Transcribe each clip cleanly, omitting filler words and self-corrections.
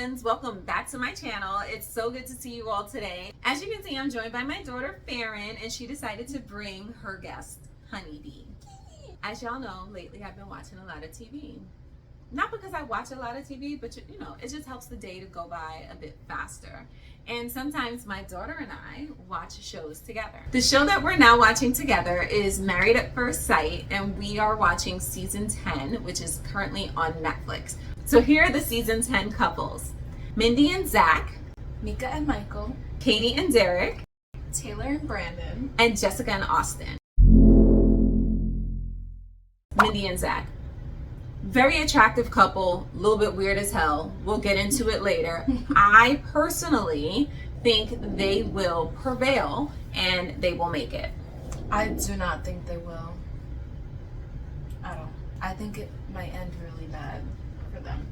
ones, welcome back to my channel. It's so good to see you all today. As you can see, I'm joined by my daughter Farron, and she decided to bring her guest Honeybee. As y'all know, lately I've been watching a lot of TV. Not because I watch a lot of TV, but you know, it just helps the day to go by a bit faster. And sometimes my daughter and I watch shows together. The show that we're now watching together is Married at First Sight, and we are watching season 10, which is currently on Netflix. So here are the season 10 couples: Mindy and Zach, Mika and Michael, Katie and Derek, Taylor and Brandon, and Jessica and Austin. Mindy and Zach. Very attractive couple, a little bit weird as hell. We'll get into it later. I personally think they will prevail and they will make it. I do not think they will. I don't. I think it might end really bad for them.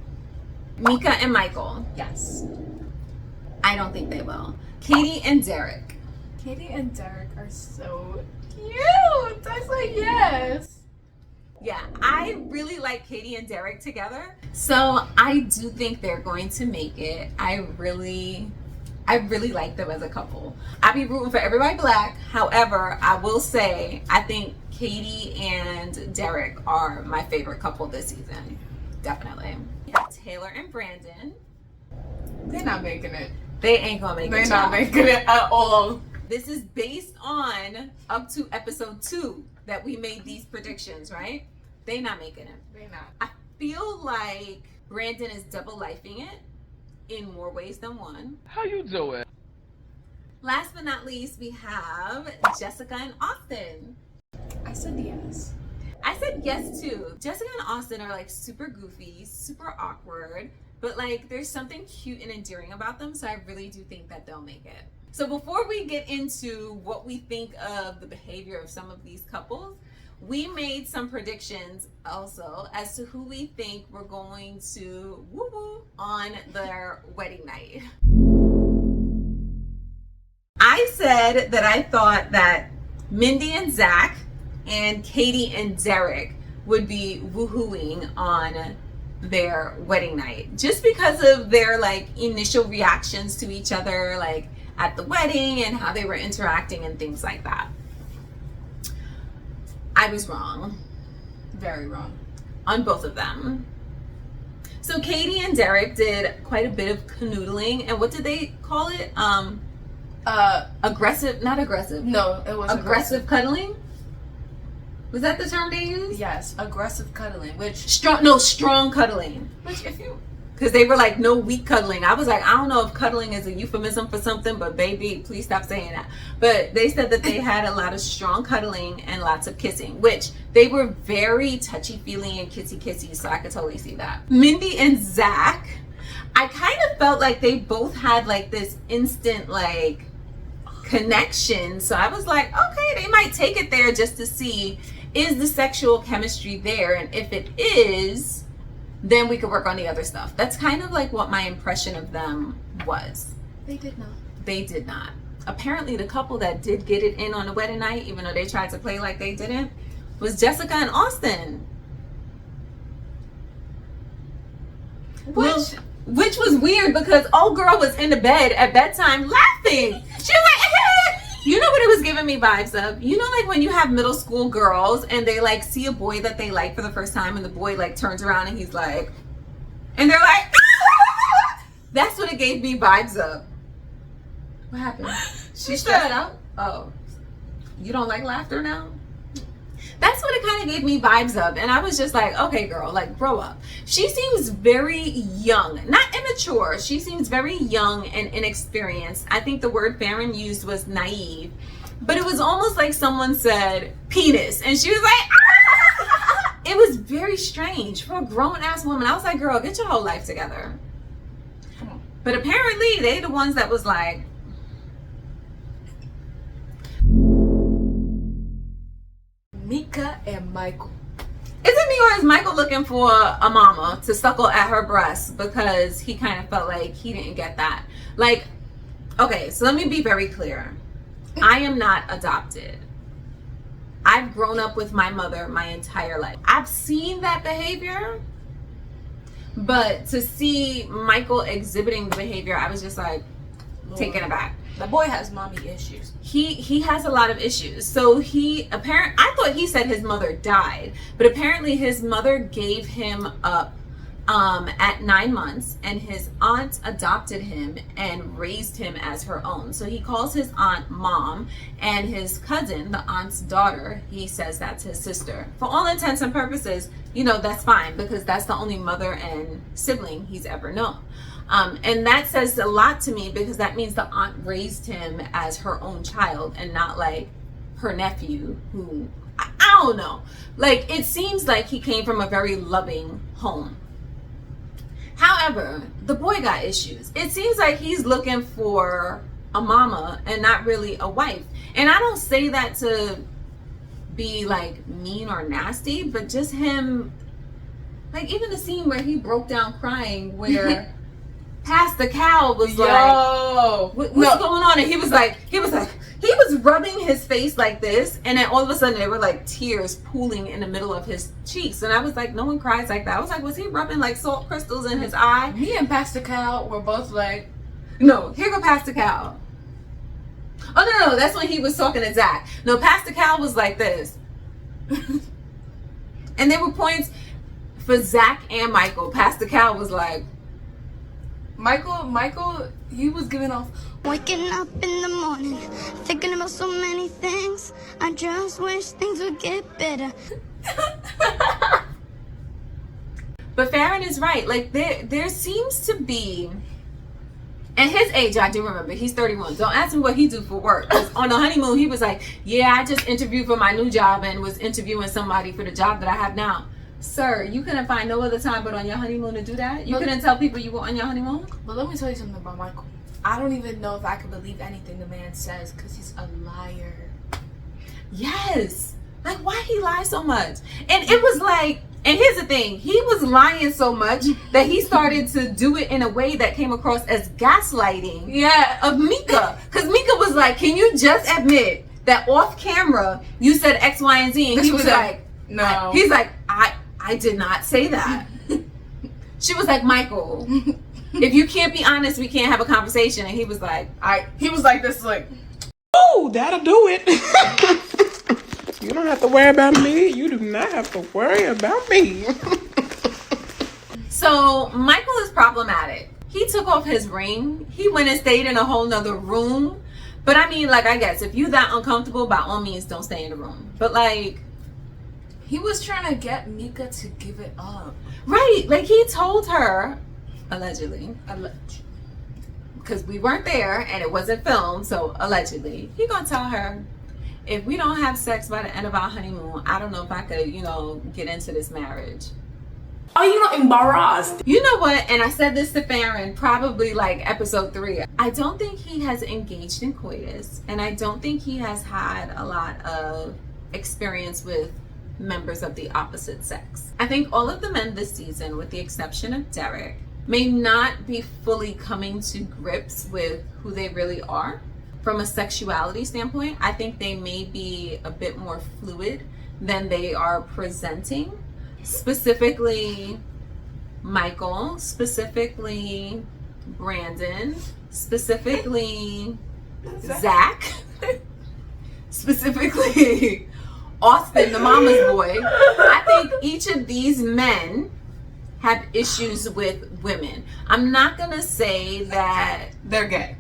Mika and Michael. Yes. I don't think they will. Katie and Derek. Katie and Derek are so cute. I say yes. Yeah, I really like Katie and Derek together. So I do think they're going to make it. I really like them as a couple. I'd be rooting for everybody black. However, I will say I think Katie and Derek are my favorite couple this season. Definitely. Yeah, Taylor and Brandon. They're not making it. They ain't gonna make it. They're not making it at all. This is based on up to episode 2 that we made these predictions, right? They not making it. They're not. I feel like Brandon is double lifing it in more ways than one. How you doing? Last but not least, we have Jessica and Austin. I said yes. I said yes too. Jessica and Austin are like super goofy, super awkward, but like there's something cute and endearing about them, so I really do think that they'll make it. So before we get into what we think of the behavior of some of these couples, we made some predictions also as to who we think we're going to woo-woo on their wedding night. I said that I thought that Mindy and Zach and Katie and Derek would be woohooing on their wedding night, just because of their like initial reactions to each other, like at the wedding and how they were interacting and things like that. I was wrong. Very wrong. On both of them. So Katie and Derek did quite a bit of canoodling, and what did they call it? Aggressive, not aggressive. No, it was aggressive cuddling? Was that the term they used? Yes, aggressive cuddling, which strong cuddling. Which if you, because they were like, no weak cuddling. I was like, I don't know if cuddling is a euphemism for something, but baby, please stop saying that. But they said that they had a lot of strong cuddling and lots of kissing, which they were very touchy-feely and kissy-kissy, so I could totally see that. Mindy and Zach, I kind of felt like they both had like this instant like connection. So I was like, okay, they might take it there just to see, is the sexual chemistry there? And if it is, then we could work on the other stuff. That's kind of like what my impression of them was. they did not. They did not. Apparently the couple that did get it in on the wedding night, even though they tried to play like they didn't, was Jessica and Austin. Which was weird because old girl was in the bed at bedtime laughing. She was like, you know what it was giving me vibes of? You know, like when you have middle school girls and they like see a boy that they like for the first time, and the boy like turns around and he's like, and they're like, that's what it gave me vibes of. What happened? She stressed out? Oh, you don't like laughter now? That's what it kind of gave me vibes of. And I was just like, okay, girl, like grow up. She seems very young, not immature. She seems very young and inexperienced. I think the word Farron used was naive, but it was almost like someone said penis. And she was like, ah! It was very strange for a grown ass woman. I was like, girl, get your whole life together. But apparently they the ones that was like, Mika and Michael. is it me or is Michael looking for a mama to suckle at her breast because he kind of felt like he didn't get that? Like, okay, so let me be very clear. I am not adopted. I've grown up with my mother my entire life. I've seen that behavior, But to see Michael exhibiting the behavior, I was just like taken aback. The boy has mommy issues. He has a lot of issues. So I thought he said his mother died, but apparently his mother gave him up at 9 months, and his aunt adopted him and raised him as her own. So he calls his aunt mom, and his cousin, the aunt's daughter, he says that's his sister. For all intents and purposes, that's fine, because that's the only mother and sibling he's ever known. And that says a lot to me, because that means the aunt raised him as her own child and not like her nephew, who I don't know. Like, it seems like he came from a very loving home. However, the boy got issues. It seems like he's looking for a mama and not really a wife. And I don't say that to be like mean or nasty, but just him, like even the scene where he broke down crying, where Pastor Cal was like, what's going on? And he was rubbing his face like this, and then all of a sudden there were like tears pooling in the middle of his cheeks. And I was like, no one cries like that. I was like, was he rubbing like salt crystals in his eye? Me and Pastor Cal were both like, no, here go Pastor Cal. Oh no, that's when he was talking to Zach. No, Pastor Cal was like this. And there were points for Zach and Michael. Pastor Cal was like, Michael, he was giving off. Waking up in the morning, thinking about so many things. I just wish things would get better. But Farron is right. Like there seems to be, and his age, I do remember, he's 31. Don't ask me what he do for work. 'Cause on the honeymoon, he was like, yeah, I just interviewed for my new job and was interviewing somebody for the job that I have now. Sir, you couldn't find no other time but on your honeymoon to do that? You couldn't tell people you were on your honeymoon? But let me tell you something about Michael. I don't even know if I could believe anything the man says, because he's a liar. Yes. Like, why he lie so much? And it was like, and here's the thing, he was lying so much that he started to do it in a way that came across as gaslighting of Mika. Because Mika was like, can you just admit that off camera you said X, Y, and Z? And he was like, no. He's like, I did not say that. She was like, Michael, if you can't be honest, we can't have a conversation. And he was like, he was like this, like, oh, that'll do it. You don't have to worry about me. You do not have to worry about me. So Michael is problematic. He took off his ring. He went and stayed in a whole nother room. But I mean, like, I guess if you that uncomfortable, by all means, don't stay in the room. But like, he was trying to get Mika to give it up. Right. Like, he told her, allegedly, because we weren't there and it wasn't filmed, so allegedly, he gonna tell her, if we don't have sex by the end of our honeymoon, I don't know if I could, get into this marriage. Are you not embarrassed? You know what? And I said this to Farron probably like episode 3. I don't think he has engaged in coitus, and I don't think he has had a lot of experience with members of the opposite sex. I think all of the men this season, with the exception of Derek, may not be fully coming to grips with who they really are. From a sexuality standpoint, I think they may be a bit more fluid than they are presenting. Specifically Michael, specifically Brandon, specifically Zach, specifically Austin, the mama's boy. I think each of these men have issues with women. I'm not gonna say that They're gay.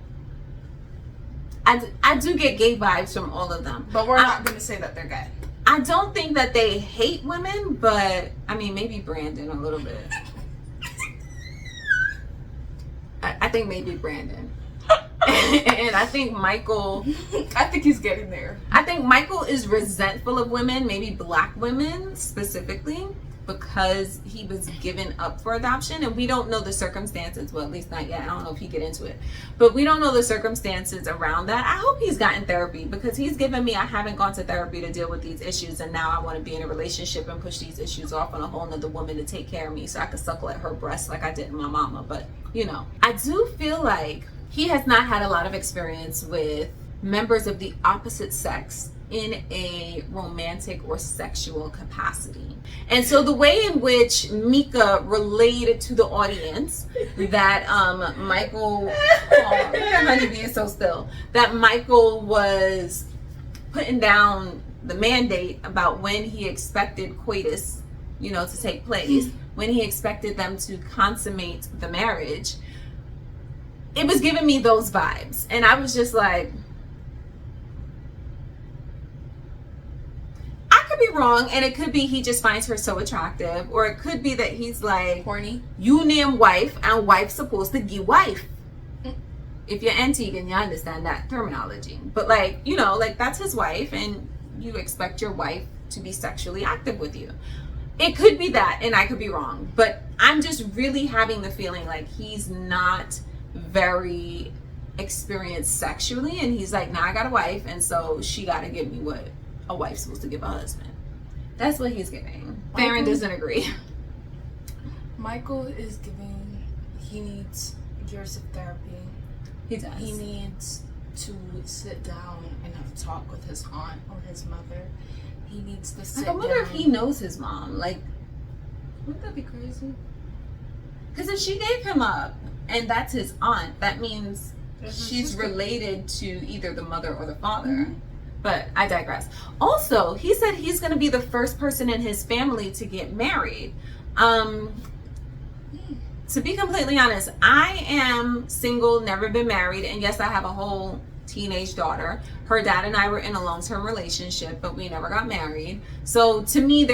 I do get gay vibes from all of them. But we're not gonna say that they're gay. I don't think that they hate women, but I mean, maybe Brandon a little bit. I think maybe Brandon. And I think Michael, I think he's getting there. I think Michael is resentful of women, maybe black women specifically, because he was given up for adoption, and we don't know the circumstances. Well, at least not yet. I don't know if he get into it, but we don't know the circumstances around that. I hope he's gotten therapy, because he's given me, I haven't gone to therapy to deal with these issues, and now I want to be in a relationship and push these issues off on a whole nother woman to take care of me so I could suckle at her breast like I did my mama. But I do feel like he has not had a lot of experience with members of the opposite sex in a romantic or sexual capacity. And so the way in which Mika relayed to the audience that Michael, oh, honey being so still, that Michael was putting down the mandate about when he expected coitus, you know, to take place, when he expected them to consummate the marriage, it was giving me those vibes. And I was just like, I could be wrong, and it could be he just finds her so attractive, or it could be that he's like, horny. You name wife, and wife's supposed to give wife. If you're Antiguan, you understand that terminology. But like, you know, like that's his wife, and you expect your wife to be sexually active with you. It could be that, and I could be wrong, but I'm just really having the feeling like he's not very experienced sexually, and he's like, nah, I got a wife, and so she got to give me what a wife's supposed to give a husband. That's what he's giving. Farron doesn't agree. Michael is giving, he needs years of therapy. He does. He needs to sit down and have a talk with his aunt or his mother. He needs to sit I wonder down. if he knows his mom. Like, wouldn't that be crazy? Because if she gave him up and that's his aunt, that means she's related to either the mother or the father. Mm-hmm. But I digress. Also, he said he's going to be the first person in his family to get married. To be completely honest, I am single, never been married, and yes, I have a whole teenage daughter. Her dad and I were in a long-term relationship, but we never got married. So to me,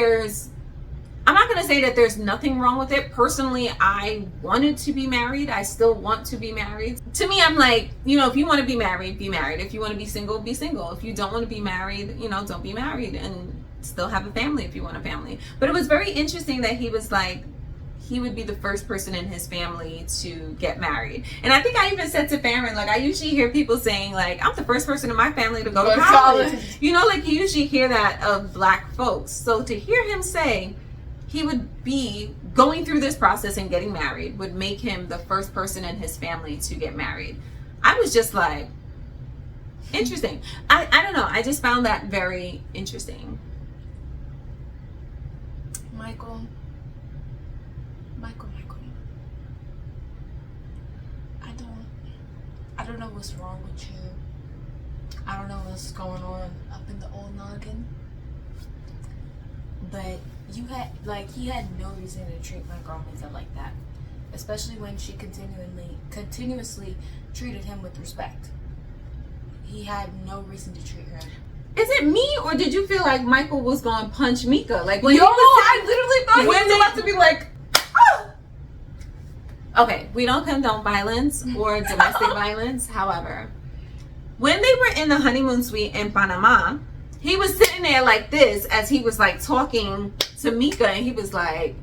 I'm not going to say that there's nothing wrong with it. Personally, I wanted to be married. I still want to be married. To me, I'm like, you know, if you want to be married, be married. If you want to be single, be single. If you don't want to be married, you know, don't be married, and still have a family if you want a family. But it was very interesting that he was like, he would be the first person in his family to get married. And I think I even said to Farron, like, I usually hear people saying, like, I'm the first person in my family to go to college. You know, like, you usually hear that of black folks. So to hear him say he would be going through this process and getting married would make him the first person in his family to get married. I was just like, interesting. I don't know. I just found that very interesting. Michael. I don't know what's wrong with you. I don't know what's going on up in the old noggin. But he had no reason to treat my girl Mika like that. Especially when she continuously treated him with respect. He had no reason to treat her. Is it me, or did you feel like Michael was going to punch Mika? Like when I literally thought he was about to be like, ah! Okay, we don't condone violence or domestic violence. However, when they were in the honeymoon suite in Panama, he was sitting there like this as he was like talking to Mika, and he was like,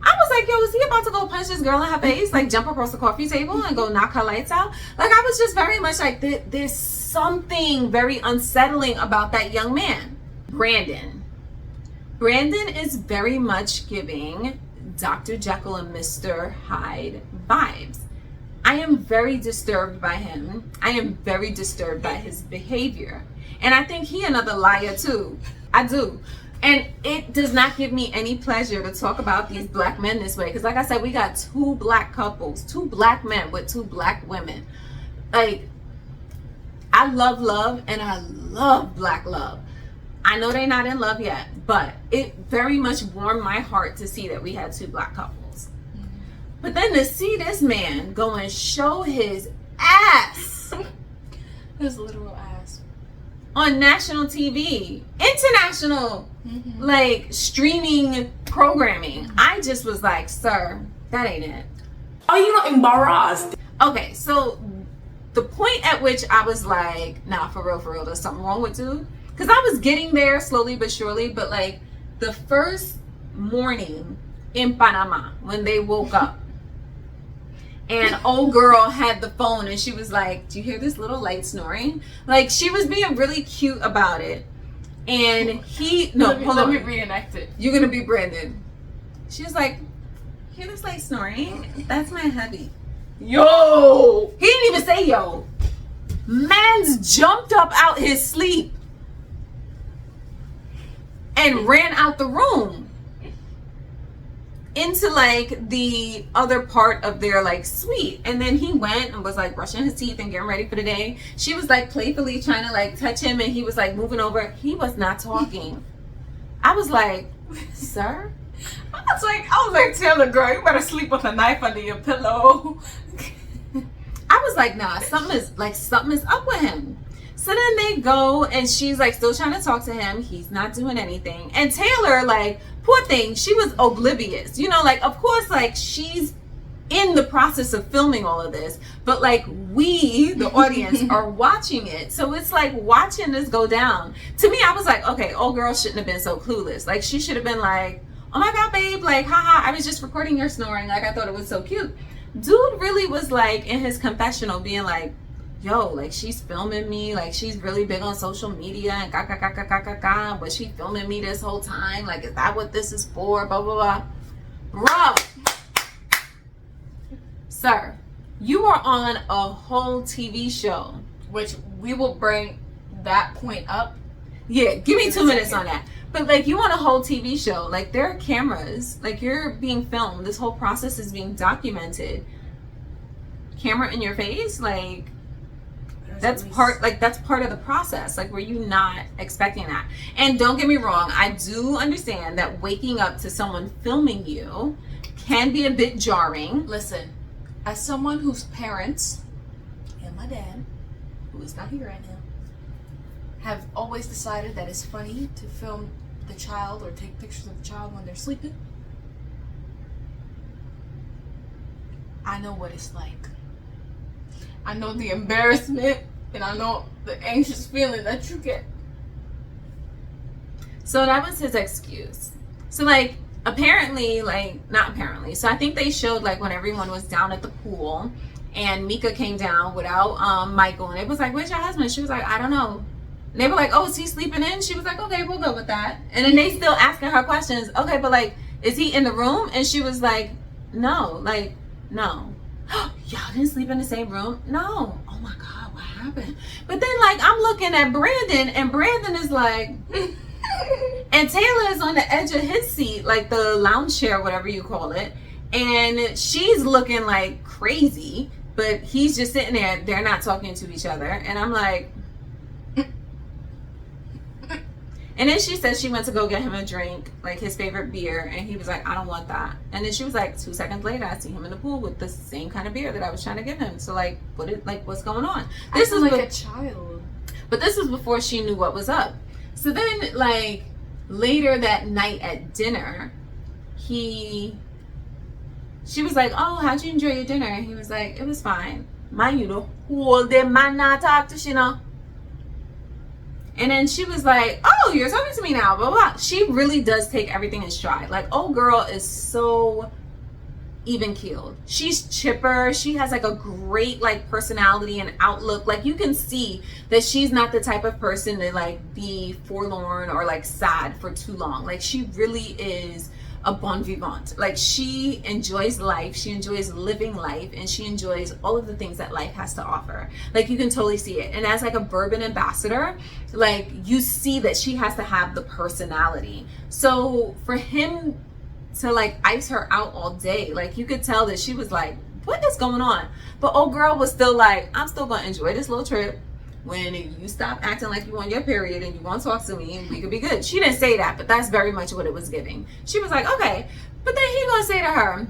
I was like, yo, is he about to go punch this girl in her face? Like jump across the coffee table and go knock her lights out? Like I was just very much like, there's something very unsettling about that young man. Brandon is very much giving Dr. Jekyll and Mr. Hyde vibes. I am very disturbed by him. I am very disturbed by his behavior. And I think he another liar too. I do. And it does not give me any pleasure to talk about these black men this way. Because like I said, we got two black couples, two black men with two black women. Like, I love love and I love black love. I know they're not in love yet, but it very much warmed my heart to see that we had two black couples. Mm-hmm. But then to see this man go and show his ass. His literal ass. On national TV, international, like streaming programming. I just was like, sir, that ain't it. Are you not embarrassed? Okay, so the point at which I was like, nah, for real, there's something wrong with dude. Because I was getting there slowly but surely, but like the first morning in Panama when they woke up and old girl had the phone and she was like, do you hear this little light snoring? Like she was being really cute about it. And let me reenact it. You're going to be Brandon. She was like, hear this light snoring? That's my hubby. Yo! He didn't even say yo. Man's jumped up out his sleep. and ran out the room into like the other part of their like suite. And then he went and was like brushing his teeth and getting ready for the day. She was like playfully trying to like touch him, and he was like moving over. He was not talking. I was like, sir? I was like, Taylor, girl, you better sleep with a knife under your pillow. I was like, nah, something is up with him. So then they go, and she's like still trying to talk to him. He's not doing anything. And Taylor, like, poor thing, she was oblivious. You know, like, of course, like, she's in the process of filming all of this, but like we, the audience, are watching it. So it's like watching this go down. To me, I was like, okay, old girl shouldn't have been so clueless. Like, she should have been like, oh my God, babe, like, haha, I was just recording your snoring. Like, I thought it was so cute. Dude really was like in his confessional being like, yo, like, she's filming me, like, she's really big on social media and but she filming me this whole time, like, is that what this is for, blah blah blah. Bro, sir, you are on a whole TV show, which we will bring that point up. Yeah, give me 2 minutes on that. But like, you on a whole TV show, like, there are cameras, like, you're being filmed, this whole process is being documented, camera in your face, like, that's part of the process. Like, were you not expecting that? And don't get me wrong, I do understand that waking up to someone filming you can be a bit jarring. Listen, as someone whose parents and my dad, who is not here right now, have always decided that it's funny to film the child or take pictures of the child when they're sleeping, I know what it's like. I know the embarrassment, and I know the anxious feeling that you get. So that was his excuse. So like, apparently, like, not apparently, so I think they showed like when everyone was down at the pool and Mika came down without Michael, and it was like, where's your husband? She was like, I don't know. And they were like, oh, is he sleeping in? She was like, okay, we'll go with that. And then they still asking her questions. Okay, but like, is he in the room? And she was like, no, like, no. Y'all didn't sleep in the same room? No. Oh my God, what happened? But then like, I'm looking at Brandon, and Brandon is like, and Taylor is on the edge of his seat, like the lounge chair, whatever you call it. And she's looking like crazy, but he's just sitting there. They're not talking to each other. And I'm like, and then she said she went to go get him a drink, like his favorite beer, and he was like, I don't want that. And then she was like, 2 seconds later, I see him in the pool with the same kind of beer that I was trying to give him. So like, what's going on? This is like a child. But this was before she knew what was up. So then like later that night at dinner, she was like, oh, how'd you enjoy your dinner? And he was like, it was fine. Mind you, the whole day man not talk to Shina. And then she was like, oh, you're talking to me now, blah, blah. She really does take everything in stride. Like, old girl is so even keeled. She's chipper. She has like a great like personality and outlook. Like, you can see that she's not the type of person to like be forlorn or like sad for too long. Like, she really is a bon vivant. Like, she enjoys life, she enjoys living life, and she enjoys all of the things that life has to offer. Like, you can totally see it. And as like a bourbon ambassador, like, you see that she has to have the personality. So for him to like ice her out all day, like, you could tell that she was like, what is going on? But old girl was still like, I'm still gonna enjoy this little trip. When you stop acting like you on your period and you want to talk to me, we could be good. She didn't say that, but that's very much what it was giving. She was like, okay. But then he gonna say to her,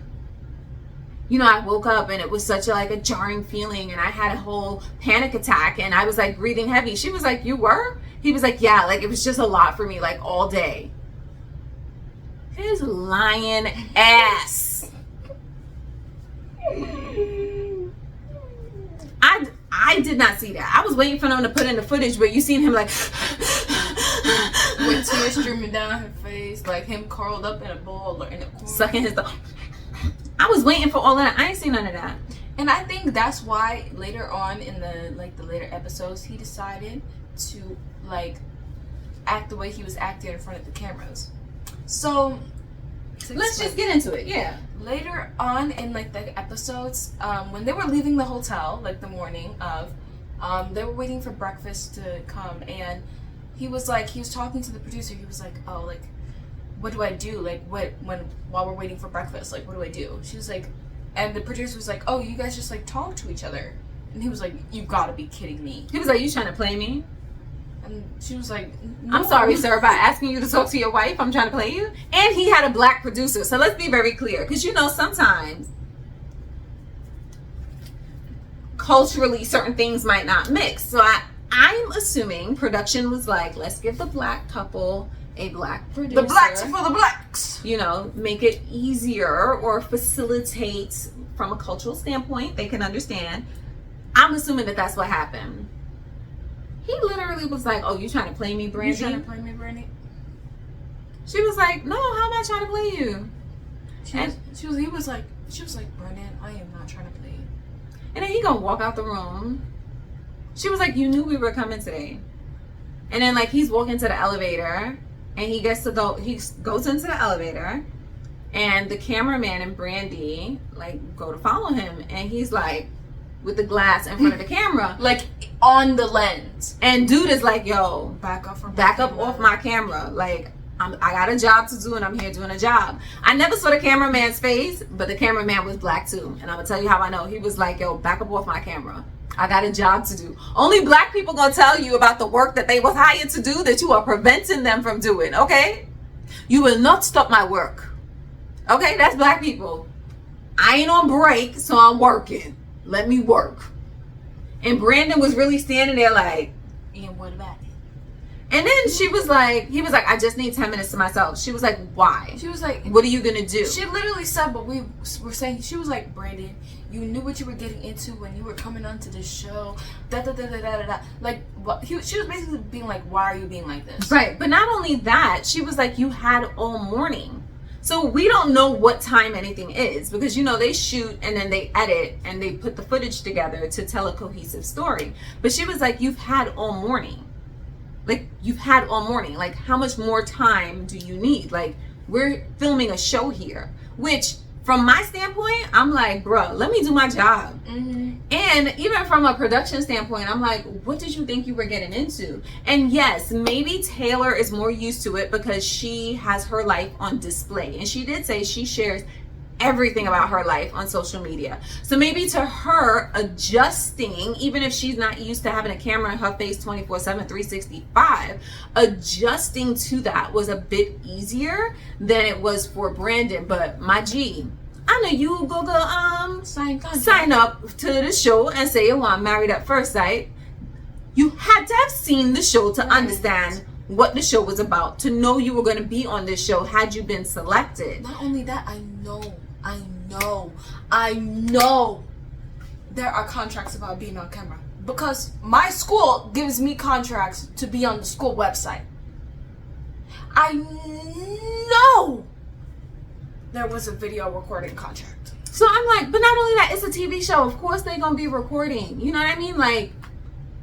you know, I woke up and it was such a jarring feeling, and I had a whole panic attack, and I was like breathing heavy. She was like, you were? He was like, yeah, like it was just a lot for me, like all day. His lying ass. I did not see that. I was waiting for them to put in the footage where you seen him like with tears streaming down her face, like him curled up in a ball or in a corner, sucking his thumb. I was waiting for all that. I ain't seen none of that. And I think that's why later on in the later episodes, he decided to like act the way he was acting in front of the cameras. So let's just get into it. Yeah. Later on in like the episodes, when they were leaving the hotel, like the morning of, they were waiting for breakfast to come, and he was talking to the producer. He was like, oh, like, what do I do? Like, while we're waiting for breakfast, like, what do I do? She was like, and the producer was like, oh, you guys just, like, talk to each other. And he was like, you gotta be kidding me. He was like, you trying to play me? And she was like, no. I'm sorry, sir, by asking you to talk to your wife, I'm trying to play you? And he had a black producer. So let's be very clear. Because, you know, sometimes culturally certain things might not mix. So I'm assuming production was like, let's give the black couple a black producer. The blacks for the blacks. You know, make it easier or facilitate from a cultural standpoint. They can understand. I'm assuming that that's what happened. He literally was like, oh, you trying to play me, Brandy? You trying to play me, Brandy? She was like, no, how am I trying to play you? She was like, Brendan, I am not trying to play you. And then he gonna walk out the room. She was like, you knew we were coming today. And then like he's walking to the elevator and he goes into the elevator and the cameraman and Brandy like go to follow him and he's like with the glass in front of the camera. Like on the lens. And dude is like, yo, back up off my camera. Like I got a job to do and I'm here doing a job. I never saw the cameraman's face, but the cameraman was black too. And I'm gonna tell you how I know. He was like, yo, back up off my camera. I got a job to do. Only black people gonna tell you about the work that they was hired to do that you are preventing them from doing, okay? You will not stop my work. Okay, that's black people. I ain't on break, so I'm working. Let me work. And Brandon was really standing there like, and what about it? And then he was like, I just need 10 minutes to myself. She was like, why? She was like, what are you gonna do? She literally said, but we were saying, she was like, Brandon, you knew what you were getting into when you were coming onto this show. Da da da da da da. Like, she was basically being like, why are you being like this? Right. But not only that, she was like, you had all morning. So we don't know what time anything is because, you know, they shoot and then they edit and they put the footage together to tell a cohesive story. But she was like, you've had all morning. Like, you've had all morning. Like, how much more time do you need? Like, we're filming a show here, which from my standpoint, I'm like, bruh, let me do my job. Mm-hmm. And even from a production standpoint, I'm like, what did you think you were getting into? And yes, maybe Taylor is more used to it because she has her life on display. And she did say she shares everything about her life on social media. So maybe to her, adjusting, even if she's not used to having a camera in her face 24/7, 365, adjusting to that was a bit easier than it was for Brandon. But my G, I know you go sign up to the show and say, oh, I'm married at first sight. You had to have seen the show to understand what the show was about, to know you were going to be on this show had you been selected. Not only that, I know there are contracts about being on camera because my school gives me contracts to be on the school website. I know there was a video recording contract. So I'm like, but not only that, it's a TV show. Of course they're going to be recording. You know what I mean? Like,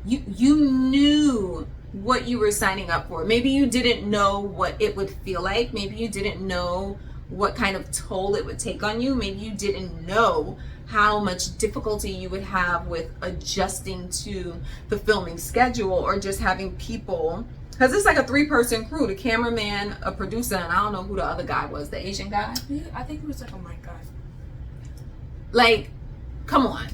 you knew what you were signing up for. Maybe you didn't know what it would feel like. Maybe you didn't know what kind of toll it would take on you. Maybe you didn't know how much difficulty you would have with adjusting to the filming schedule or just having people, because it's like a 3-person crew, the cameraman, a producer, and I don't know who the other guy was, the Asian guy. Yeah, I think it was like a mic guy. Like, come on.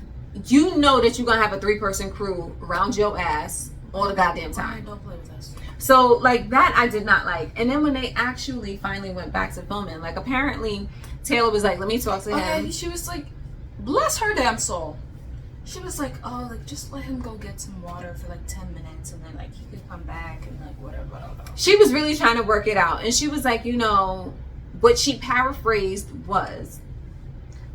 You know that you're gonna have a 3-person crew around your ass all the goddamn time. Don't play with us. So like that I did not like. And then when they actually finally went back to filming, like apparently Taylor was like, let me talk to him. She was like, bless her damn soul. She was like, oh, like just let him go get some water for like 10 minutes and then like he could come back and like whatever. She was really trying to work it out. And she was like, you know, what she paraphrased was,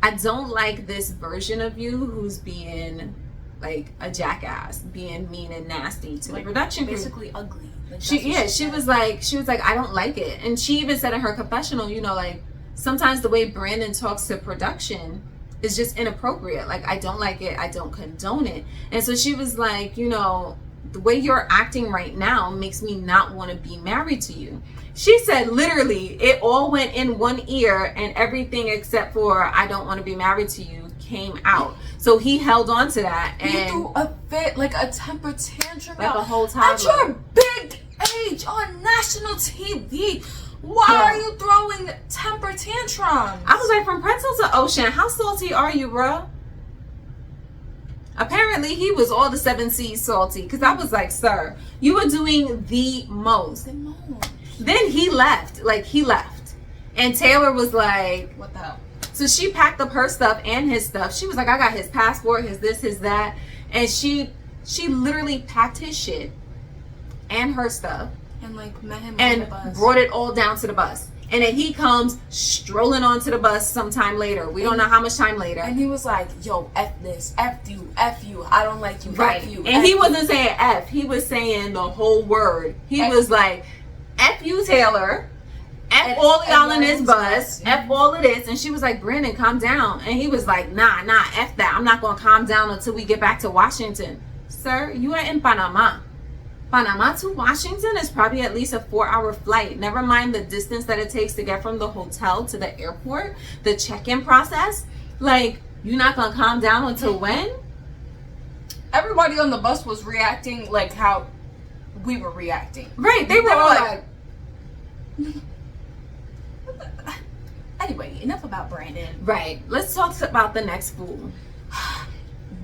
I don't like this version of you who's being like a jackass, being mean and nasty to like, the production crew. Basically ugly. Like, she was like, I don't like it. And she even said in her confessional, you know, like sometimes the way Brandon talks to production is just inappropriate. Like, I don't like it. I don't condone it. And so she was like, you know, the way you're acting right now makes me not want to be married to you. She said literally it all went in one ear and everything except for I don't want to be married to you came out. So he held on to that and he threw a fit, like a temper tantrum, like a whole toddler. At your big stage on national TV. Why are you throwing temper tantrums? I was like, from pretzel to ocean, how salty are you, bro? Apparently, he was all the 7 C's salty. Because I was like, sir, you were doing the most. Then he left. Like, he left. And Taylor was like, what the hell? So she packed up her stuff and his stuff. She was like, I got his passport, his this, his that. And she literally packed his shit and her stuff. And like met him on and the bus. Brought it all down to the bus. And then he comes strolling onto the bus sometime later. We don't know how much time later. And he was like, yo, F this, F you, I don't like you, right. F you. And he wasn't saying F, he was saying the whole word. He was like, F you, Taylor. F all of y'all in this bus. F all of this. And she was like, Brandon, calm down. And he was like, nah, F that. I'm not going to calm down until we get back to Washington. Sir, you are in Panama. Panama to Washington is probably at least a 4-hour flight. Never mind the distance that it takes to get from the hotel to the airport, the check-in process. Like, you're not gonna calm down until when? Everybody on the bus was reacting like how we were reacting. Right, they were all like anyway, enough about Brandon. right, let's talk about the next fool.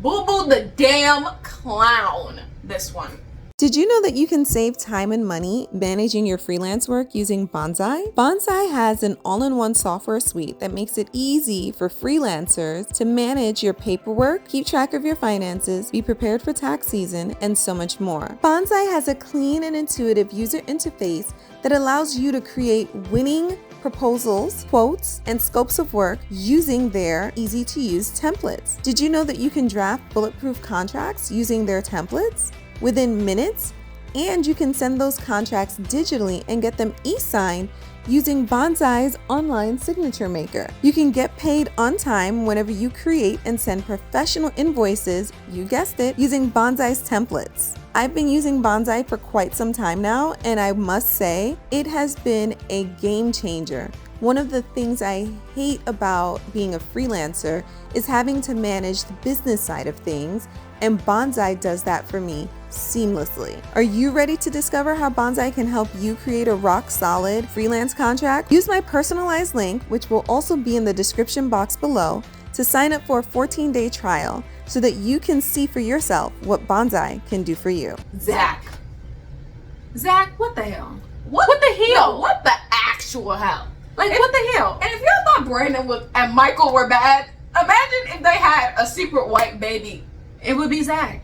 Boo Boo the damn clown. This one. Did you know that you can save time and money managing your freelance work using Bonsai? Bonsai has an all-in-one software suite that makes it easy for freelancers to manage your paperwork, keep track of your finances, be prepared for tax season, and so much more. Bonsai has a clean and intuitive user interface that allows you to create winning proposals, quotes, and scopes of work using their easy-to-use templates. Did you know that you can draft bulletproof contracts using their templates within minutes? And you can send those contracts digitally and get them e-signed using Bonsai's online signature maker. You can get paid on time whenever you create and send professional invoices, you guessed it, using Bonsai's templates. I've been using Bonsai for quite some time now, and I must say, it has been a game changer. One of the things I hate about being a freelancer is having to manage the business side of things, and Bonsai does that for me seamlessly. Are you ready to discover how Bonsai can help you create a rock-solid freelance contract? Use my personalized link, which will also be in the description box below, to sign up for a 14-day trial so that you can see for yourself what Bonsai can do for you. Zach, what the hell? What the hell? No, what the actual hell? Like, what the hell? And if y'all thought Brandon and Michael were bad, imagine if they had a secret white baby. It would be Zach.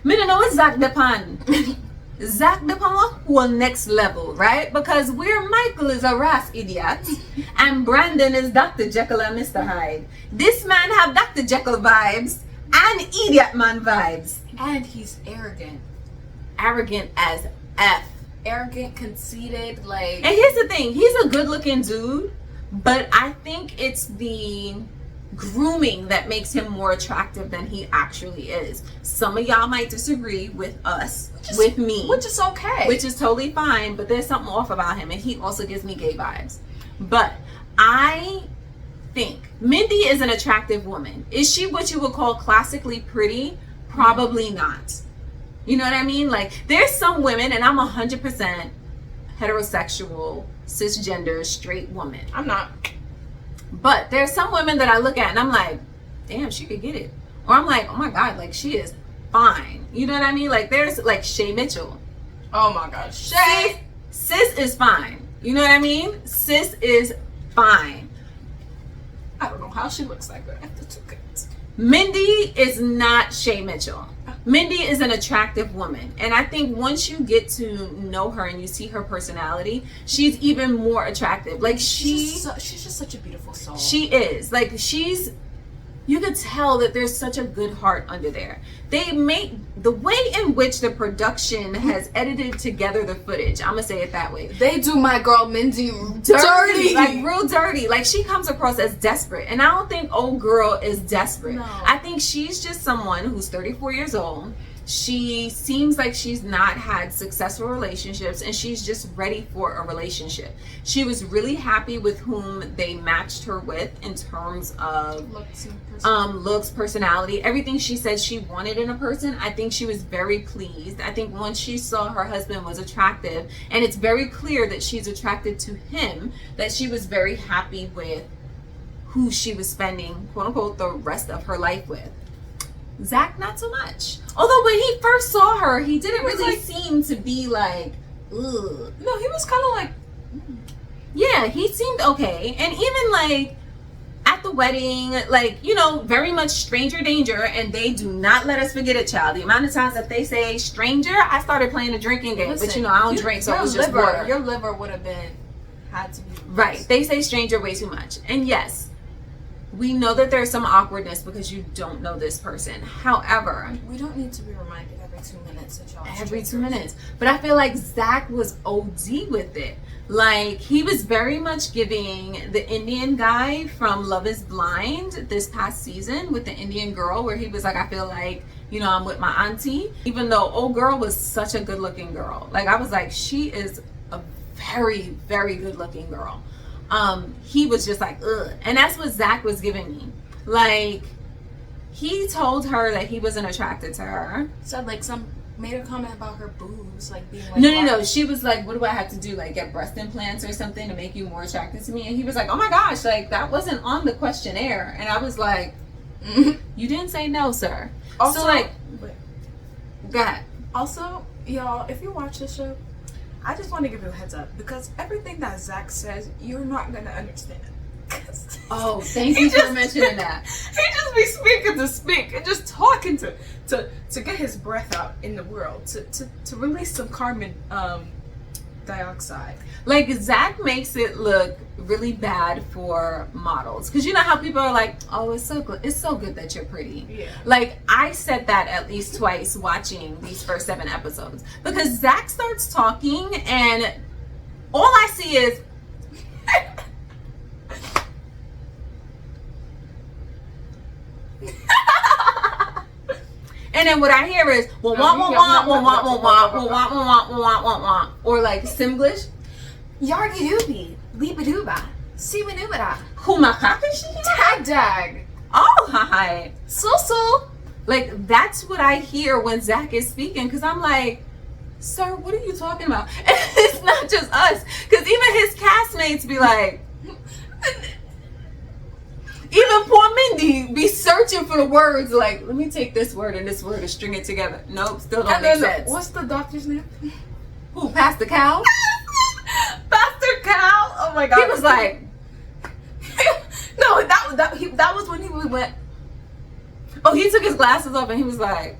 Me don't know it's Zach Depan. Zach Depan whole next level, right? Because where Michael is a ras idiot and Brandon is Dr. Jekyll and Mr. Hyde. This man have Dr. Jekyll vibes and idiot man vibes. And he's arrogant. Arrogant as F. Arrogant, conceited, like... And here's the thing, he's a good looking dude, but I think it's the grooming that makes him more attractive than he actually is. Some of y'all might disagree with us, with me. Which is okay. Which is totally fine, but there's something off about him, and he also gives me gay vibes. But I think Mindy is an attractive woman. Is she what you would call classically pretty? Probably not. You know what I mean? Like, there's some women, and I'm 100% heterosexual, cisgender, straight woman. I'm not. But there's some women that I look at and I'm like, damn, she could get it. Or I'm like, oh my God, like, she is fine. You know what I mean? Like, there's like Shay Mitchell. Oh my God. Shay! Sis is fine. You know what I mean? Sis is fine. I don't know how she looks like her after 2 kids. Mindy is not Shay Mitchell. Mindy is an attractive woman, and I think once you get to know her and you see her personality, she's even more attractive. Like, she's just such a beautiful soul. She is. Like, you could tell that there's such a good heart under there. They make the way in which the production has edited together the footage, I'm gonna say it that way, they do my girl Mindy dirty. Like, real dirty. Like, she comes across as desperate, and I don't think old girl is desperate. No. I think she's just someone who's 34 years old. She seems like she's not had successful relationships, and she's just ready for a relationship. She was really happy with whom they matched her with in terms of looks, personality, everything she said she wanted in a person. I think she was very pleased. I think once she saw her husband was attractive, and it's very clear that she's attracted to him, that she was very happy with who she was spending, quote unquote, the rest of her life with. Zach, not so much. Although when he first saw her, he didn't really seem to be like, ugh. No, he was kind of like, yeah, he seemed okay. And even like at the wedding, like, you know, very much stranger danger. And they do not let us forget it, child. The amount of times that they say stranger, I started playing a drinking game. listen, but you know, I don't drink, so it was just water. Your liver would have had to be Right. They say stranger way too much. And yes, we know that there's some awkwardness because you don't know this person. However, we don't need to be reminded every 2 minutes that y'all every 2 minutes. But I feel like Zach was OD with it. Like, he was very much giving the Indian guy from Love is Blind this past season with the Indian girl, where he was like, I feel like, you know, I'm with my auntie. Even though old girl was such a good looking girl. Like, I was like, she is a very, very good looking girl. He was just like, ugh. And that's what Zach was giving me. Like, he told her that he wasn't attracted to her. Said like made a comment about her boobs, like being like, no. She was like, what do I have to do? Like, get breast implants or something to make you more attracted to me? And he was like, oh my gosh, like, that wasn't on the questionnaire. And I was like, you didn't say no, sir. Also, so, like, wait. Go ahead. Also, y'all, if you watch this show, I just want to give you a heads up, because everything that Zach says, you're not going to understand. Oh, thank you for mentioning that. He just be speaking to speak and just talking to get his breath out in the world, to release some carbon dioxide. Like, Zach makes it look really bad for models, because you know how people are like, oh, it's so good that you're pretty. Yeah. Like, I said that at least twice watching these first 7 episodes, because Zach starts talking and all I see is and then what I hear is or like Simglish. Yargy doobie, leeba-dooba, seeba-dooba-da, Humakashi? tag-dag, Oh, hi. so. Like, that's what I hear when Zach is speaking, because I'm like, sir, what are you talking about? And it's not just us, because even his castmates be like, even poor Mindy be searching for the words, like, let me take this word and this word and string it together. Nope, still don't make sense. What's the doctor's name? Who, Pastor Cal? Pastor Cal. Oh my God. He was like, no, that was when he went. oh, he took his glasses off and he was like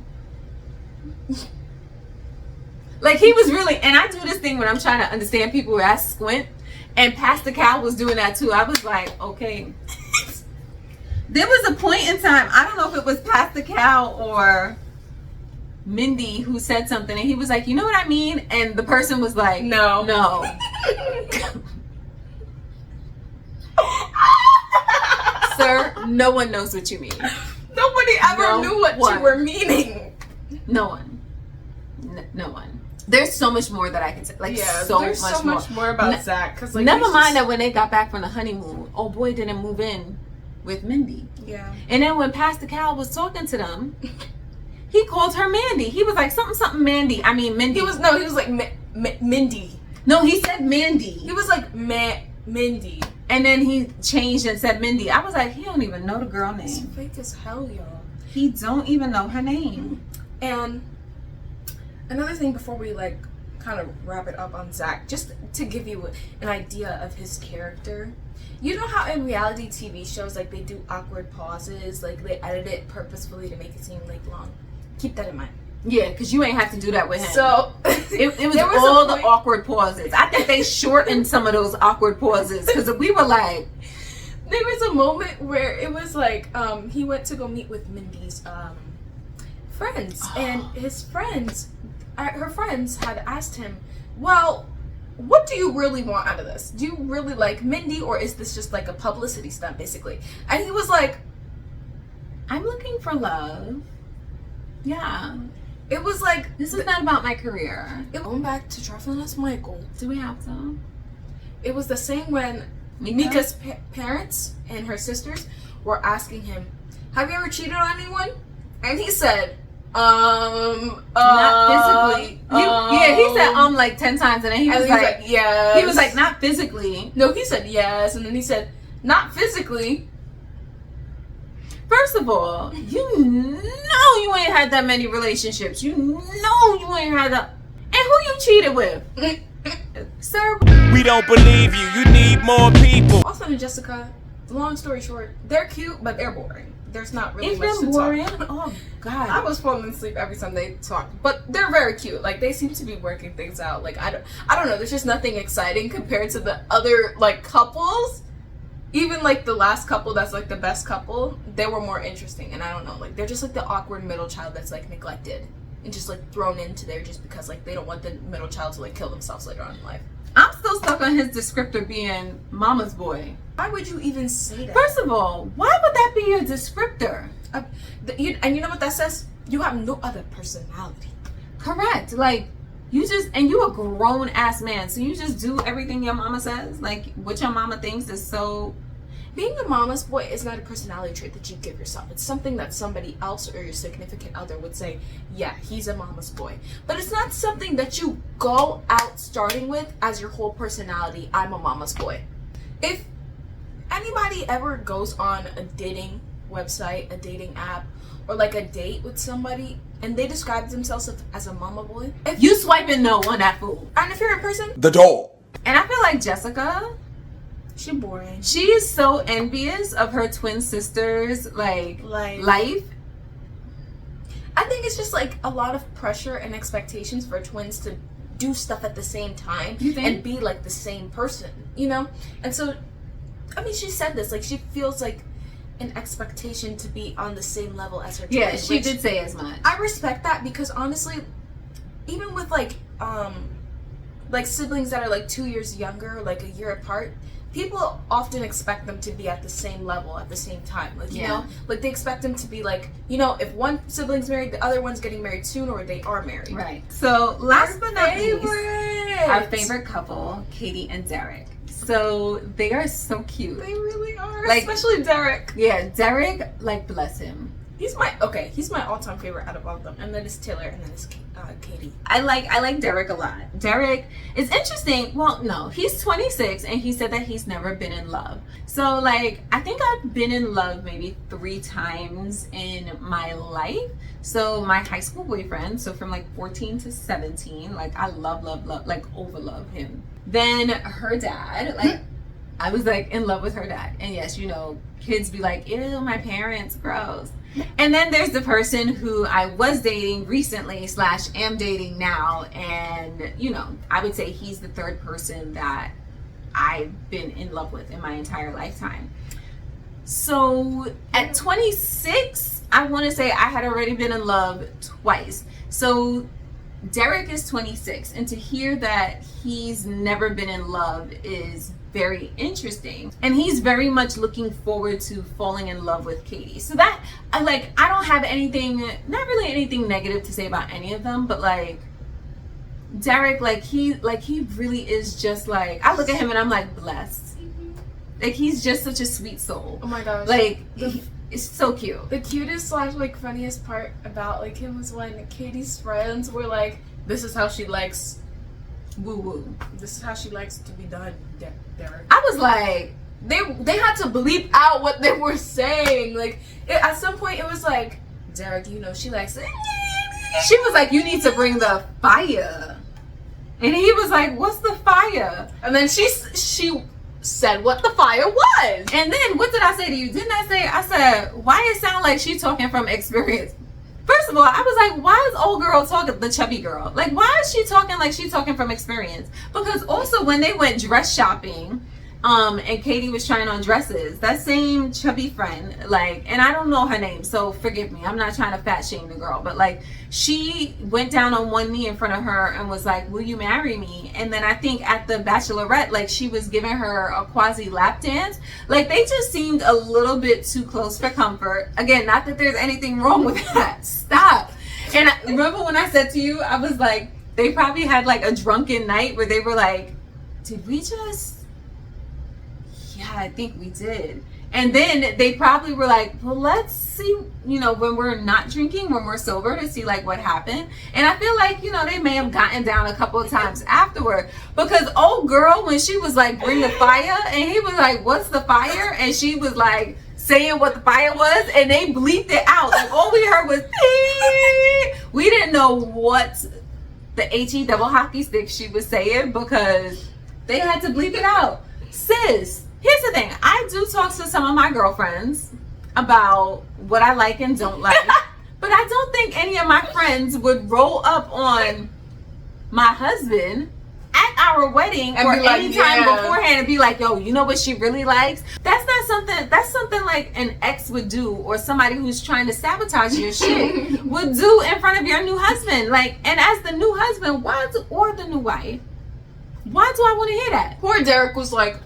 he was really, and I do this thing when I'm trying to understand people where I squint, and Pastor Cal was doing that too. I was like, okay. There was a point in time, I don't know if it was Pastor Cal or Mindy who said something, and he was like, you know what I mean? And the person was like, no. Sir, no one knows what you mean. Nobody ever knew what you were meaning. No one. No one. There's so much more that I can say. Like, there's so much more about Zach. Cause like, never mind that when they got back from the honeymoon, oh boy didn't move in with Mindy. Yeah. And then when Pastor Cal was talking to them, he called her Mandy. He was like, something Mandy. I mean, Mindy. He was like Mindy. No, he said Mandy. He was like Mindy. And then he changed and said Mindy. I was like, he don't even know the girl It's name. fake as hell, y'all. He don't even know her name. And another thing before we like kind of wrap it up on Zach, just to give you an idea of his character. You know how in reality TV shows, like, they do awkward pauses, like they edit it purposefully to make it seem like long. Keep that in mind. Yeah, because you ain't have to do that with him. So it was all the awkward pauses. I think they shortened some of those awkward pauses, because we were like, there was a moment where it was like he went to go meet with Mindy's friends, and his friends, her friends had asked him, well, what do you really want out of this? Do you really like Mindy, or is this just like a publicity stunt, basically? And he was like, I'm looking for love. Yeah. It was like, This is not about my career. going back to Truffle and Michael. Do we have to? It was the same when Mika's parents and her sisters were asking him, "Have you ever cheated on anyone?" And he said, not physically. He said like 10 times, and then he was like, yes. he was like, not physically. No, he said yes, and then he said, not physically. First of all, you know you ain't had that many relationships. You know you ain't had that. And who you cheated with? Sir, we don't believe you. You need more people. Austin and Jessica, long story short, they're cute, but they're boring. There's not really it's much been to boring. talk. Oh God, I was falling asleep every time they talked, but they're very cute. Like, they seem to be working things out. Like, I don't know. There's just nothing exciting compared to the other like couples. Even like the last couple, that's like the best couple. They were more interesting, and I don't know. Like, they're just like the awkward middle child that's like neglected and just like thrown into there just because like they don't want the middle child to like kill themselves later on in life. I'm still stuck on his descriptor being mama's boy. Why would you even say that? First of all, why would that be your descriptor? And you know what that says? You have no other personality. Correct. Like, you just, and you a grown ass man, so you just do everything your mama says. Like, what your mama thinks is so. Being a mama's boy is not a personality trait that you give yourself. It's something that somebody else or your significant other would say, yeah, he's a mama's boy. But it's not something that you go out starting with as your whole personality. I'm a mama's boy. If anybody ever goes on a dating website, a dating app, or like a date with somebody, and they describe themselves as a mama boy, if You swiping no on that fool. and if you're in person, The door. And I feel like Jessica, she's boring. she is so envious of her twin sister's like life. I think it's just like a lot of pressure and expectations for twins to do stuff at the same time You think? and be like the same person, you know? And so, I mean, she said this, like, she feels like an expectation to be on the same level as her twin. Yeah, she which did say as much. I respect that, because honestly, even with like siblings that are like 2 years younger, like a year apart, people often expect them to be at the same level at the same time. Like, you know, like they expect them to be like, you know, if one sibling's married, the other one's getting married soon, or they are married. Right. So last but not least, Favorite. our favorite couple, Katie and Derek. So they are so cute. They really are. Like- Especially Derek. Yeah, Derek, like, bless him. He's my all-time favorite out of all of them. And then it's Taylor, and then it's Katie. I like Derek a lot. Derek is interesting. Well, no, he's 26 and he said that he's never been in love. So like, I think I've been in love maybe 3 times in my life. So my high school boyfriend, so from like 14 to 17, like I love, like overlove him. Then her dad, like I was like in love with her dad. And yes, you know, kids be like, ew, my parents, gross. And then there's the person who I was dating recently / am dating now. And, you know, I would say he's the third person that I've been in love with in my entire lifetime. So at 26, I want to say I had already been in love twice. So Derek is 26, and to hear that he's never been in love is very interesting, and he's very much looking forward to falling in love with Katie. So that I don't have anything, not really anything negative to say about any of them, but like Derek, he really is just like, I look at him and I'm like blessed. Like he's just such a sweet soul. Oh my gosh. Like it's so cute. The cutest / like funniest part about like him was when Katie's friends were like, this is how she likes Woo woo. This is how she likes to be done, Derek. I was like, They had to bleep out what they were saying. Like, at some point it was like, Derek, you know, she likes it. She was like, you need to bring the fire. And he was like, what's the fire? And then she said what the fire was. And then what did I say to you? Didn't I said, why it sound like she talking from experience? First of all, I was like, why is old girl talking, the chubby girl? Like, why is she talking like she talking from experience? Because also when they went dress shopping, and Katie was trying on dresses, that same chubby friend, like, and I don't know her name, so forgive me, I'm not trying to fat shame the girl, but like, she went down on one knee in front of her and was like, will you marry me? And then I think at the bachelorette, like, she was giving her a quasi lap dance. Like, they just seemed a little bit too close for comfort. Again, not that there's anything wrong with that. Stop. And remember when I said to you, I was like, they probably had like a drunken night where they were like, did we just? Yeah, I think we did. And then they probably were like, well, let's see, when we're not drinking, when we're sober, to see like what happened. And I feel like, they may have gotten down a couple of times afterward, because old girl, when she was like, bring the fire, and he was like, what's the fire? And she was like saying what the fire was, and they bleeped it out. Like all we heard was, we didn't know what the HE double hockey stick she was saying, because they had to bleep it out. Sis, here's the thing. I do talk to some of my girlfriends about what I like and don't like. But I don't think any of my friends would roll up on my husband at our wedding or any time beforehand and be like, yo, you know what she really likes? That's something like an ex would do, or somebody who's trying to sabotage your shit would do in front of your new husband. Like, and as the new husband, or the new wife, why do I want to hear that? Poor Derek was like,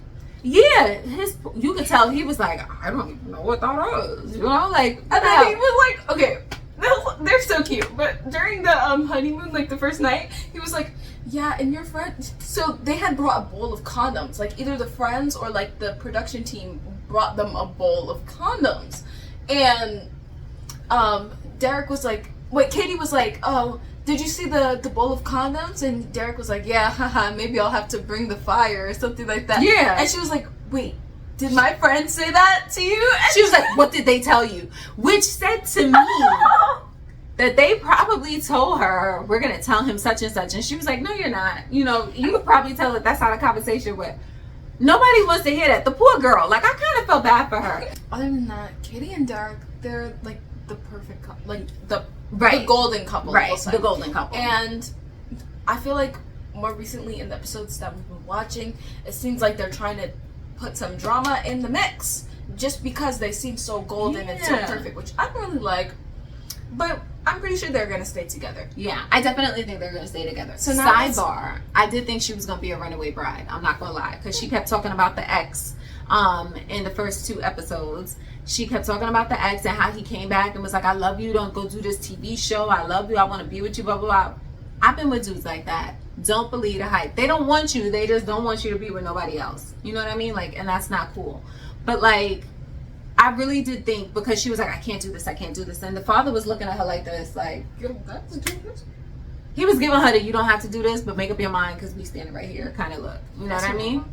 yeah, you could tell he was like, I don't even know what that is. Like, and then he was like, okay, they're so cute. But during the honeymoon, like the first night, he was like, yeah, and your friend. So they had brought a bowl of condoms. Like either the friends or like the production team brought them a bowl of condoms, and Derek was like, wait, Katie was like, oh, did you see the bowl of condoms? And Derek was like, yeah, haha, maybe I'll have to bring the fire or something like that. Yeah. And she was like, wait, did my friend say that to you? And she was like, what did they tell you? Which said to me that they probably told her, we're going to tell him such and such. And she was like, no, you're not. You could probably tell that that's not a conversation with. Nobody wants to hear that. The poor girl. Like, I kind of felt bad for her. Other than that, Katie and Derek, they're like the perfect couple. Like the golden couple. Right, the golden couple. And I feel like more recently in the episodes that we've been watching, it seems like they're trying to put some drama in the mix just because they seem so golden and so perfect, which I don't really like. But I'm pretty sure they're going to stay together. Yeah, I definitely think they're going to stay together. So now sidebar, I did think she was going to be a runaway bride. I'm not going to lie. Because she kept talking about the ex in the first 2 episodes. She kept talking about the ex and how he came back and was like, I love you. Don't go do this TV show. I love you. I want to be with you, blah, blah, blah. I've been with dudes like that. Don't believe the hype. They don't want you. They just don't want you to be with nobody else. You know what I mean? Like, and that's not cool. But like, I really did think, because she was like, I can't do this, I can't do this. And the father was looking at her like this, like, you don't have to do this. He was giving her the, you don't have to do this, but make up your mind because we standing right here kind of look. You know what I mean?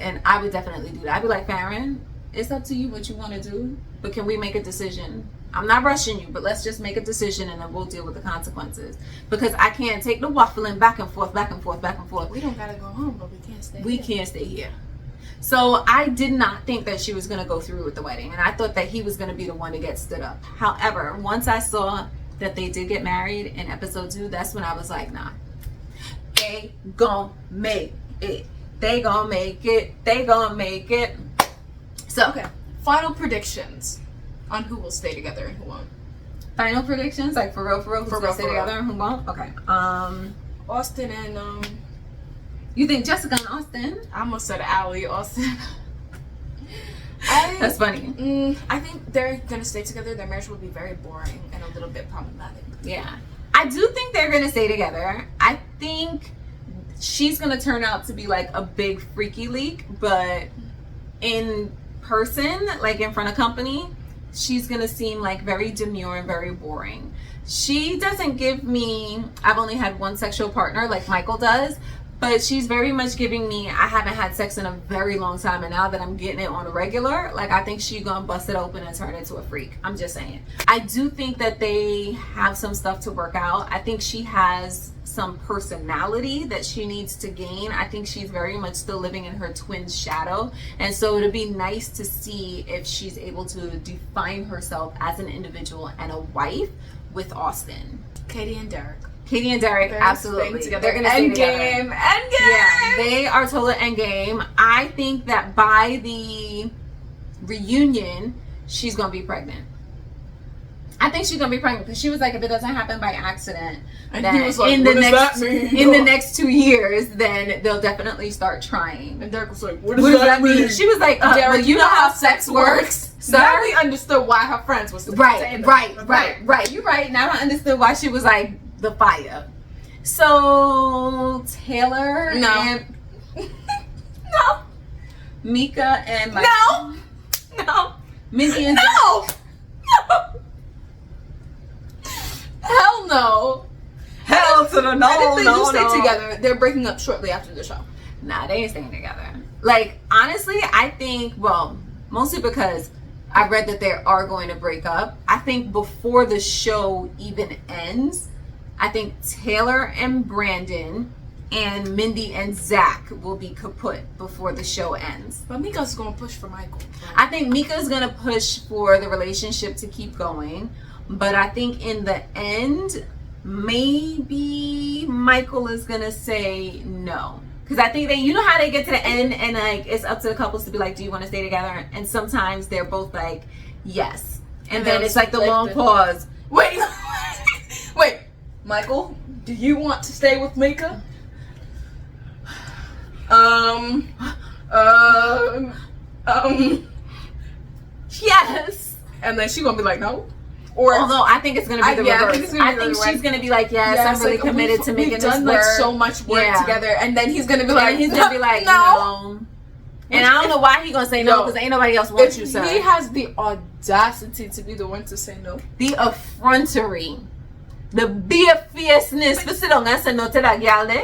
And I would definitely do that. I'd be like, Farron, it's up to you what you want to do, but can we make a decision? I'm not rushing you, but let's just make a decision and then we'll deal with the consequences. Because I can't take the waffling back and forth, back and forth, back and forth. We don't gotta go home, but we can't stay here. We can't stay here. So I did not think that she was going to go through with the wedding. And I thought that he was going to be the one to get stood up. However, once I saw that they did get married in episode 2, that's when I was like, nah. They gon' make it. They gon' make it. They gon' make it. So, okay. Final predictions on who will stay together and who won't. Final predictions? Like for real, who's going to stay together and who won't? Okay. Austin and you think Jessica and Austin? I almost said Allie, Austin. That's funny. I think they're gonna stay together. Their marriage will be very boring and a little bit problematic. Yeah, I do think they're gonna stay together. I think she's gonna turn out to be like a big freaky leak, but in person, like in front of company, she's gonna seem like very demure and very boring. She doesn't give me, I've only had one sexual partner like Michael does, but she's very much giving me, I haven't had sex in a very long time, and now that I'm getting it on a regular, like I think she's gonna bust it open and turn into a freak. I'm just saying. I do think that they have some stuff to work out. I think she has some personality that she needs to gain. I think she's very much still living in her twin's shadow, and so it'd be nice to see if she's able to define herself as an individual and a wife with Austin. Katie and Derek. Katie and Derek, absolutely. They're gonna stay together. Endgame. Yeah, they are total endgame. I think that by the reunion, she's gonna be pregnant. I think she's gonna be pregnant because she was like, if it doesn't happen by accident, and then he was like, in what the does next that mean? in the next 2 years, then they'll definitely start trying. And Derek was like, what does that mean? She was like, well, you know how sex works. Sir? Now we understood why her friends was Right. You're right. Now I understood why she was like the fire. So Taylor No. and no, Mika and No. Mindy and No. Hell no. hell to the no. I think they no, do stay no. together. They're breaking up shortly after the show. Nah, they ain't staying together. Like, honestly, I think, well, mostly because I read that they are going to break up. I think before the show even ends, I think Taylor and Brandon and Mindy and Zach will be kaput before the show ends. But Mika's gonna push for Michael. I think Mika's going to push for the relationship to keep going. But I think in the end, maybe Michael is going to say no. Because I think you know how they get to the end and like it's up to the couples to be like, do you want to stay together? And sometimes they're both like, yes. And then it's like the long pause. Wait. Michael, do you want to stay with Mika? Yes. And then she's gonna be like, no. Or although I think it's gonna be the I reverse. think it's gonna be I think the other she's way. gonna be like, yes, I'm really like, committed to making we've this done work. like so much work together, and then he's gonna be like, and he's gonna be like, no. no. And I don't know why he's gonna say no, because ain't nobody else wants you, sir. He has the audacity to be the one to say no. The effrontery, the fierceness.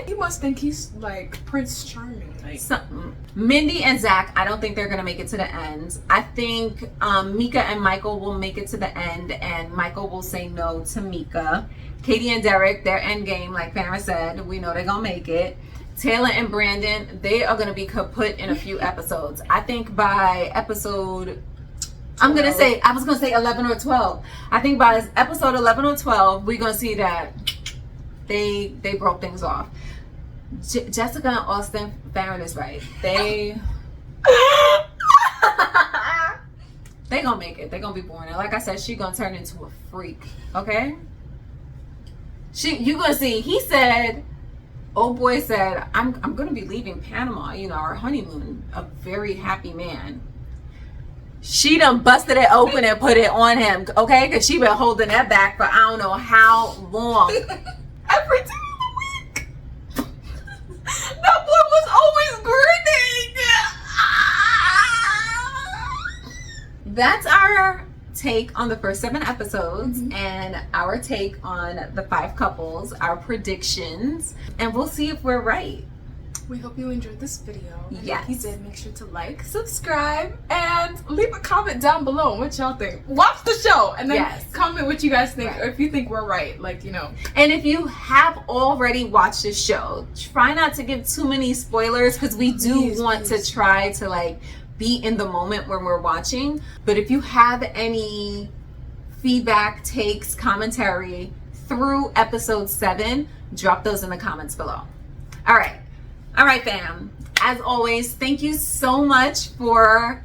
He must think he's like Prince Charming. Like Something. Mindy and Zach, I don't think they're gonna make it to the end. I think Mika and Michael will make it to the end, and Michael will say no to Mika. Katie and Derek, their end game, like Farrah said, we know they're gonna make it. Taylor and Brandon, they are gonna be kaput in a few episodes. I think by episode, I was gonna say 11 or 12. I think by episode 11 or 12, we're gonna see that they broke things off. Jessica and Austin, Farron is right. They gonna make it. They gonna be born. And like I said, she gonna turn into a freak. Okay? You gonna see. He said, old boy said, I'm gonna be leaving Panama. You know, our honeymoon. A very happy man. She done busted it open and put it on him. Okay? Because she been holding that back for I don't know how long. Every time. That boy was always grinning. That's our take on the first 7 episodes and our take on the 5 couples, our predictions, and we'll see if we're right. we hope you enjoyed this video. And Yes. if you did, make sure to like, subscribe, and leave a comment down below on what y'all think. Watch the show and then Yes. comment what you guys think, Right. or if you think we're right, like, you know. And if you have already watched the show, try not to give too many spoilers because we do Please, want please. to try to like be in the moment when we're watching. But if you have any feedback, takes, commentary through episode 7, drop those in the comments below. All right, fam. As always, thank you so much for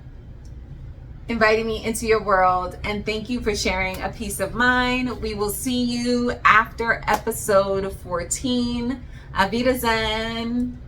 inviting me into your world, and thank you for sharing a piece of mine. We will see you after episode 14. Auf Wiedersehen.